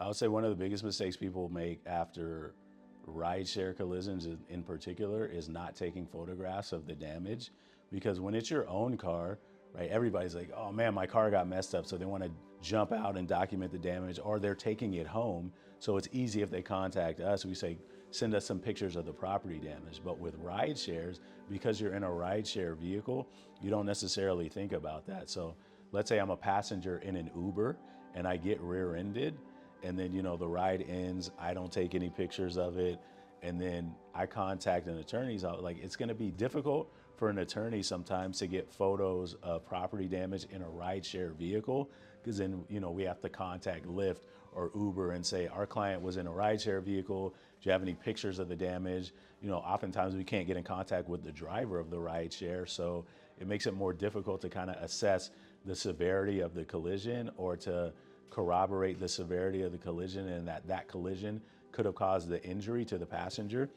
I would say one of the biggest mistakes people make after rideshare collisions in particular is not taking photographs of the damage, because when it's your own car, right, everybody's like, oh man, my car got messed up. So they want to jump out and document the damage, or they're taking it home. So it's easy if they contact us, we say, send us some pictures of the property damage. But with ride shares, because you're in a ride share vehicle, you don't necessarily think about that. So let's say I'm a passenger in an Uber and I get rear-ended, and then the ride ends, I don't take any pictures of it, and then I contact an attorney's office. Like, it's going to be difficult for an attorney sometimes to get photos of property damage in a rideshare vehicle, because then we have to contact Lyft or Uber and say, our client was in a rideshare vehicle, do you have any pictures of the damage? Oftentimes we can't get in contact with the driver of the rideshare, so it makes it more difficult to kind of assess the severity of the collision, or to corroborate the severity of the collision, and that collision could have caused the injury to the passenger,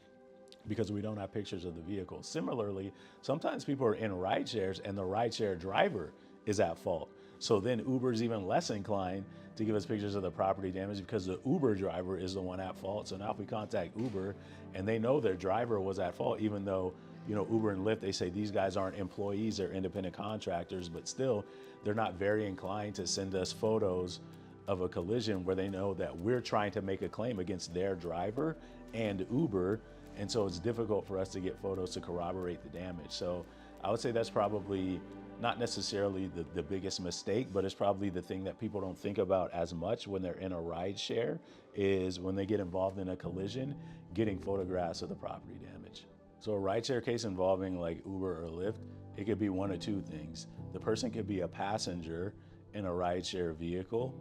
because we don't have pictures of the vehicle. Similarly, sometimes people are in ride shares and the rideshare driver is at fault. So then Uber's even less inclined to give us pictures of the property damage, because the Uber driver is the one at fault. So now if we contact Uber and they know their driver was at fault, even though Uber and Lyft, they say these guys aren't employees, they're independent contractors, but still they're not very inclined to send us photos of a collision where they know that we're trying to make a claim against their driver and Uber. And so it's difficult for us to get photos to corroborate the damage. So I would say that's probably not necessarily the biggest mistake, but it's probably the thing that people don't think about as much when they're in a ride share, is when they get involved in a collision, getting photographs of the property damage. So a rideshare case involving like Uber or Lyft, it could be one of two things. The person could be a passenger in a rideshare vehicle,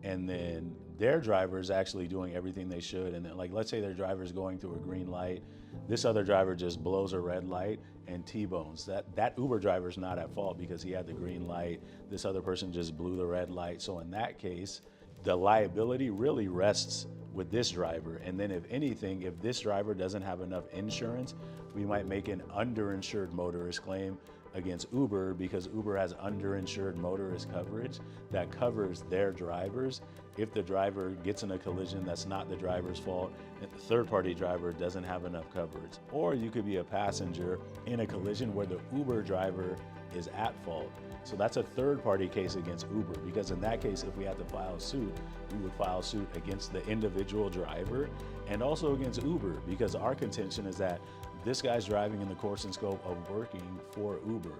and then their driver is actually doing everything they should. And then, like, let's say their driver is going through a green light, this other driver just blows a red light and T-bones. That Uber driver is not at fault because he had the green light. This other person just blew the red light. So in that case, the liability really rests with this driver. And then if anything, if this driver doesn't have enough insurance, we might make an underinsured motorist claim against Uber, because Uber has underinsured motorist coverage that covers their drivers if the driver gets in a collision that's not the driver's fault and the third-party driver doesn't have enough coverage. Or you could be a passenger in a collision where the Uber driver is at fault. So that's a third-party case against Uber, because in that case, if we had to file suit, we would file suit against the individual driver and also against Uber, because our contention is that this guy's driving in the course and scope of working for Uber.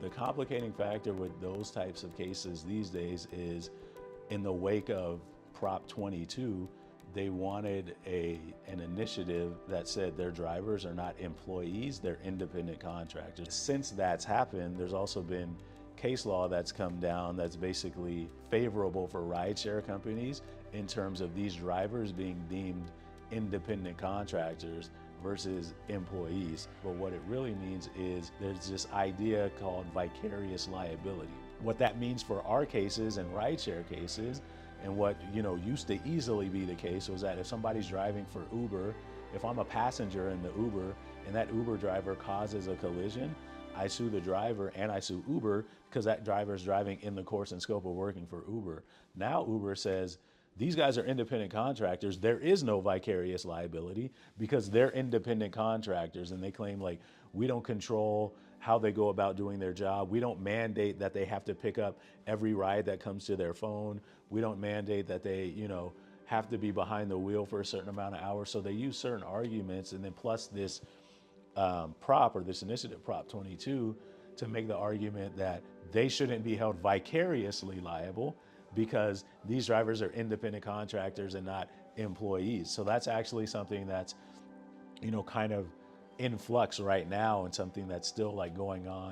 The complicating factor with those types of cases these days is, in the wake of Prop 22, they wanted an initiative that said their drivers are not employees, they're independent contractors. Since that's happened, there's also been case law that's come down that's basically favorable for rideshare companies in terms of these drivers being deemed independent contractors versus employees. But what it really means is there's this idea called vicarious liability. What that means for our cases and rideshare cases, and what used to easily be the case, was that if somebody's driving for Uber, if I'm a passenger in the Uber and that Uber driver causes a collision, I sue the driver and I sue Uber because that driver is driving in the course and scope of working for Uber. Now Uber says, these guys are independent contractors. There is no vicarious liability because they're independent contractors, and they claim, like, we don't control how they go about doing their job. We don't mandate that they have to pick up every ride that comes to their phone. We don't mandate that they, have to be behind the wheel for a certain amount of hours. So they use certain arguments, and then plus this prop, or this initiative, Prop 22, to make the argument that they shouldn't be held vicariously liable because these drivers are independent contractors and not employees. So that's actually something that's, kind of in flux right now, and something that's still like going on